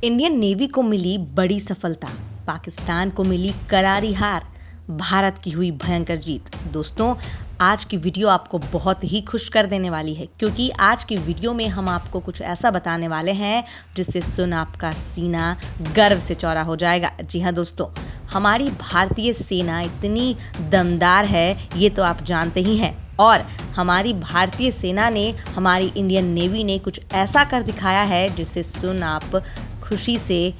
Indian navy को मिली बड़ी सफलता, पाकिस्तान को मिली करारी हार, भारत की हुई भयंकर जीत। दोस्तों, आज की वीडियो आपको बहुत ही खुश कर देने वाली है, क्योंकि आज की वीडियो में हम आपको कुछ ऐसा बताने वाले हैं जिससे सुन आपका सीना गर्व से चौड़ा हो जाएगा। जी हाँ दोस्तों, हमारी भारतीय सेना इतनी दमदार है, ये तो आप जानते ही हैं। और हमारी भारतीय सेना ने, हमारी इंडियन नेवी ने कुछ ऐसा कर दिखाया है जिसे सुन आप खुशी से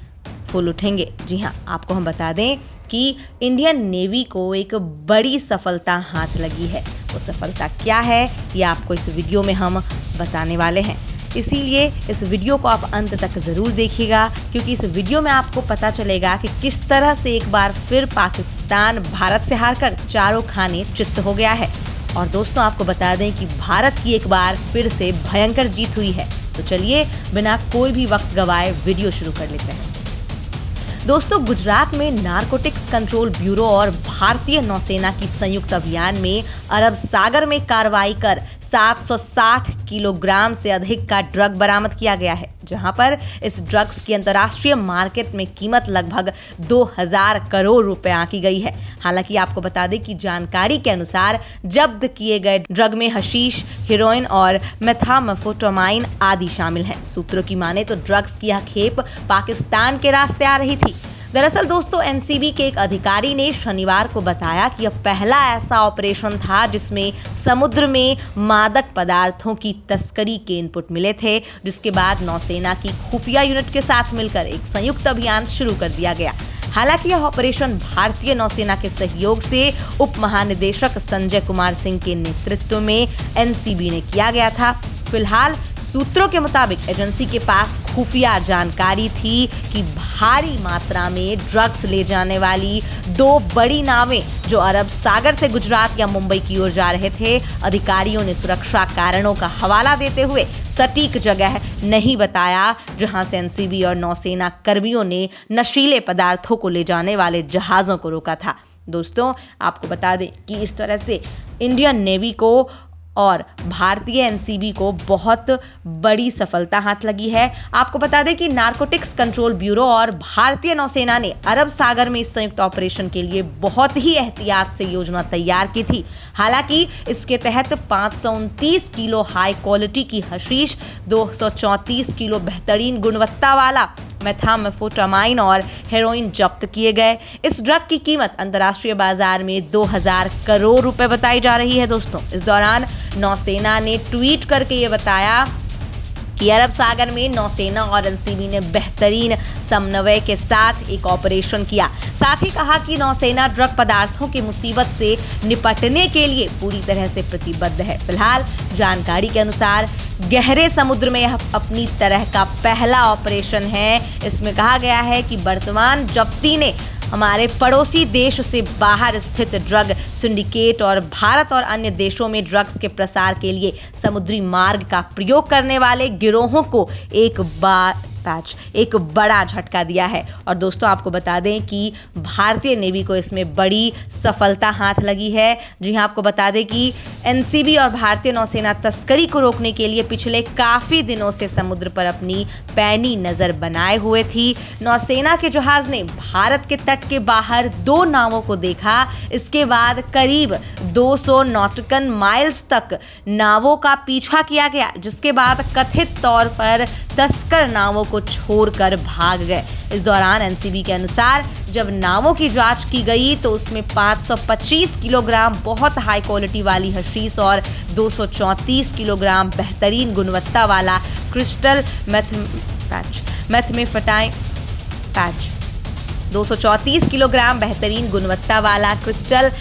फूल उठेंगे। जी हाँ, आपको हम बता दें कि इंडियन नेवी को एक बड़ी सफलता हाथ लगी है। वो सफलता क्या है, ये आपको इस वीडियो में हम बताने वाले हैं। इसीलिए इस वीडियो को आप अंत तक ज़रूर देखिएगा, क्योंकि इस वीडियो में आपको पता चलेगा कि किस तरह से एक बार फिर पाकिस्तान भारत से हारकर चारों खाने चित्त हो गया है। और दोस्तों, आपको बता दें कि भारत की एक बार फिर से भयंकर जीत हुई है। तो चलिए बिना कोई भी वक्त गवाए वीडियो शुरू कर लेते हैं। दोस्तों, गुजरात में नारकोटिक्स कंट्रोल ब्यूरो और भारतीय नौसेना की संयुक्त अभियान में अरब सागर में कार्रवाई कर 760 किलोग्राम से अधिक का ड्रग बरामद किया गया है, जहां पर इस ड्रग्स की अंतर्राष्ट्रीय मार्केट में कीमत लगभग 2000 करोड़ रुपए आंकी गई है। हालांकि आपको बता दें कि जानकारी के अनुसार जब्त किए गए ड्रग में हशीश, हेरोइन और मेथाम्फेटामाइन आदि शामिल हैं। सूत्रों की माने तो ड्रग्स की यह खेप पाकिस्तान के रास्ते आ रही थी। दरअसल दोस्तों, एनसीबी के एक अधिकारी ने शनिवार को बताया कि यह पहला ऐसा ऑपरेशन था जिसमें समुद्र में मादक पदार्थों की तस्करी के इनपुट मिले थे, जिसके बाद नौसेना की खुफिया यूनिट के साथ मिलकर एक संयुक्त अभियान शुरू कर दिया गया। हालांकि यह ऑपरेशन भारतीय नौसेना के सहयोग से उप महानिदेशक संजय कुमार सिंह के नेतृत्व में एनसीबी ने किया गया था। फिलहाल सूत्रों के मुताबिक एजेंसी के पास खुफिया जानकारी थी कि भारी मात्रा में ड्रग्स ले जाने वाली 2 बड़ी नावें जो अरब सागर से गुजरात या मुंबई की ओर जा रहे थे। अधिकारियों ने सुरक्षा कारणों का हवाला देते हुए सटीक जगह नहीं बताया जहां से एनसीबी और नौसेना कर्मियों ने नशीले पदार्थों को ले जाने वाले जहाजों को रोका था। दोस्तों, आपको बता दें कि इस तरह से इंडियन नेवी को और भारतीय एनसीबी को बहुत बड़ी सफलता हाथ लगी है। आपको बता दें कि नारकोटिक्स कंट्रोल ब्यूरो और भारतीय नौसेना ने अरब सागर में इस संयुक्त ऑपरेशन के लिए बहुत ही एहतियात से योजना तैयार की थी। हालांकि इसके तहत 529 किलो हाई क्वालिटी की हशीश, 234 किलो बेहतरीन गुणवत्ता वाला मेथाम्फेटामाइन और हेरोइन जब्त किए गए। इस ड्रग की कीमत अंतर्राष्ट्रीय बाजार में 2000 करोड़ रुपए बताई जा रही है। दोस्तों, इस दौरान नौसेना ने ट्वीट करके ये बताया कि अरब सागर में नौसेना और एनसीबी ने बेहतरीन समन्वय के साथ एक ऑपरेशन किया। साथ ही कहा कि नौसेना ड्रग पदार्थों की मुसीबत से निपटने के लिए पूरी तरह से प्रतिबद्ध है। फिलहाल जानकारी के अनुसार गहरे समुद्र में यह अपनी तरह का पहला ऑपरेशन है। इसमें कहा गया है कि वर्तमान जब्ती ने हमारे पड़ोसी देश से बाहर स्थित ड्रग सिंडिकेट और भारत और अन्य देशों में ड्रग्स के प्रसार के लिए समुद्री मार्ग का प्रयोग करने वाले गिरोहों को एक बड़ा झटका दिया है। और दोस्तों, आपको बता दें कि भारतीय नेवी को इसमें बड़ी सफलता हाथ लगी है। जी हाँ, आपको बता दें कि एनसीबी और भारतीय नौसेना तस्करी को रोकने के लिए पिछले काफी दिनों से समुद्र पर अपनी पैनी नजर बनाए हुए थी। नौसेना के जहाज ने भारत के तट के बाहर 2 नावों को देखा। इसके बाद करीब 200 नॉटिकल माइल्स तक नावों का पीछा किया गया, जिसके बाद कथित तौर पर तस्कर नावों को छोड़कर भाग गए। इस दौरान एनसीबी के अनुसार जब नावों की जांच की गई तो उसमें 525 किलोग्राम बहुत हाई क्वालिटी वाली हशीश और 234 किलोग्राम बेहतरीन गुणवत्ता वाला क्रिस्टल मेथाम्फेटामाइन 234 किलोग्राम बेहतरीन गुणवत्ता वाला क्रिस्टल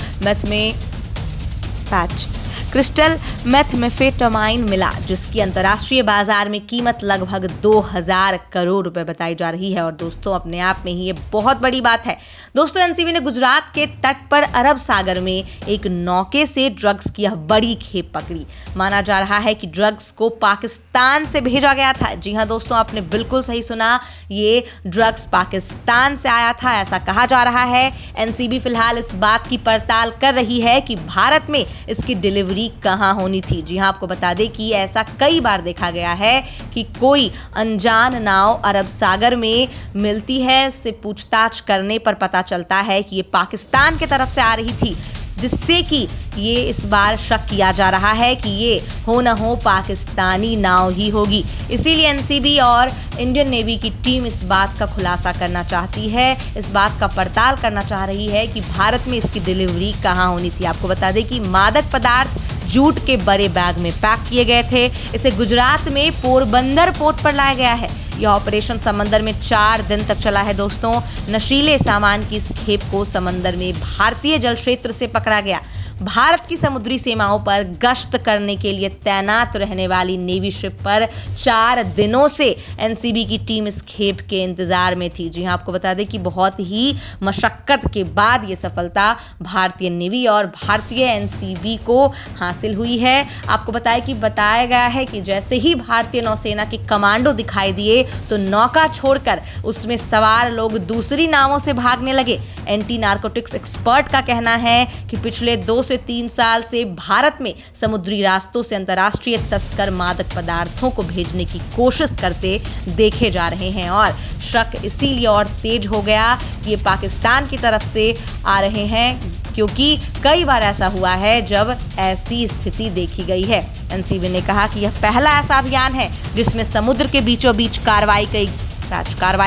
मेथाम्फेटामाइन मिला, जिसकी अंतर्राष्ट्रीय बाजार में कीमत लगभग 2000 करोड़ रुपए बताई जा रही है। और दोस्तों, अपने आप में ही ये बहुत बड़ी बात है। दोस्तों, एनसीबी ने गुजरात के तट पर अरब सागर में एक नौके से ड्रग्स की यह बड़ी खेप पकड़ी। माना जा रहा है कि ड्रग्स को पाकिस्तान से भेजा गया था। जी हाँ दोस्तों, आपने बिल्कुल सही सुना, ये ड्रग्स पाकिस्तान से आया था, ऐसा कहा जा रहा है। एनसीबी फिलहाल इस बात की पड़ताल कर रही है कि भारत में इसकी डिलीवरी डिलीवरी कहां होनी थी। जी हां, आपको बता दें कि ऐसा कई बार देखा गया है कि कोई अनजान नाव अरब सागर में मिलती है, उससे पूछताछ करने पर पता चलता है कि ये पाकिस्तान की तरफ से आ रही थी, जिससे कि ये इस बार शक किया जा रहा है कि ये हो न हो पाकिस्तानी नाव ही होगी। इसीलिए एनसीबी और इंडियन नेवी की टीम इस बात का खुलासा करना चाहती है, इस बात का पड़ताल करना चाह रही है कि भारत में इसकी डिलीवरी कहां होनी थी। आपको बता दें कि मादक पदार्थ जूट के बड़े बैग में पैक किए गए थे। इसे गुजरात में पोरबंदर पोर्ट पर लाया गया है। यह ऑपरेशन समंदर में 4 दिन तक चला है। दोस्तों, नशीले सामान की इस खेप को समंदर में भारतीय जल क्षेत्र से पकड़ा गया। भारत की समुद्री सीमाओं पर गश्त करने के लिए तैनात रहने वाली नेवी शिप पर 4 दिनों से एनसीबी की टीम इस खेप के इंतजार में थी। जी हां, आपको बता दें कि बहुत ही मशक्कत के बाद ये सफलता भारतीय नेवी और भारतीय एनसीबी को हासिल हुई है। आपको बताया गया है कि जैसे ही भारतीय नौसेना के कमांडो दिखाई दिए तो नौका छोड़कर उसमें सवार लोग दूसरी नावों से भागने लगे। एंटी नार्कोटिक्स एक्सपर्ट का कहना है कि पिछले 2 से 3 साल से भारत में समुद्री रास्तों से अंतर्राष्ट्रीय तस्कर मादक पदार्थों को भेजने की कोशिश करते देखे जा रहे हैं और शक इसीलिए और तेज हो गया कि ये पाकिस्तान की तरफ से आ रहे हैं, क्योंकि कई बार ऐसा हुआ है जब ऐसी स्थिति देखी गई है। एनसीबी ने कहा कि यह पहला ऐसा अभियान है जिसमें समुद्र के बीचों बीच कार्रवाई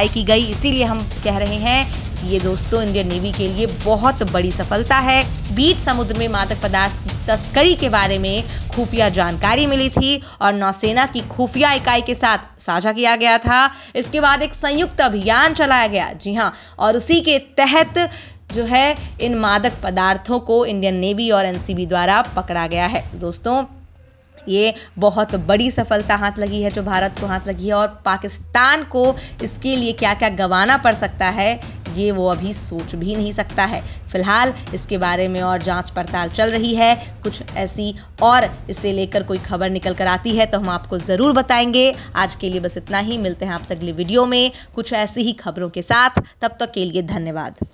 की गई। इसीलिए हम कह रहे हैं कि ये दोस्तों इंडियन नेवी के लिए बहुत बड़ी सफलता है। बीच समुद्र में मादक पदार्थ की तस्करी के बारे में खुफिया जानकारी मिली थी और नौसेना की खुफिया इकाई के साथ साझा किया गया था। इसके बाद एक संयुक्त अभियान चलाया गया। जी हां, और उसी के तहत जो है इन मादक पदार्थों को इंडियन नेवी और एनसीबी द्वारा पकड़ा गया है। दोस्तों, ये बहुत बड़ी सफलता हाथ लगी है जो भारत को हाथ लगी है, और पाकिस्तान को इसके लिए क्या क्या गंवाना पड़ सकता है ये वो अभी सोच भी नहीं सकता है। फिलहाल इसके बारे में और जांच पड़ताल चल रही है। कुछ ऐसी और इसे लेकर कोई खबर निकल कर आती है तो हम आपको जरूर बताएंगे। आज के लिए बस इतना ही। मिलते हैं आपसे अगले वीडियो में कुछ ऐसी ही खबरों के साथ। तब तक के लिए धन्यवाद।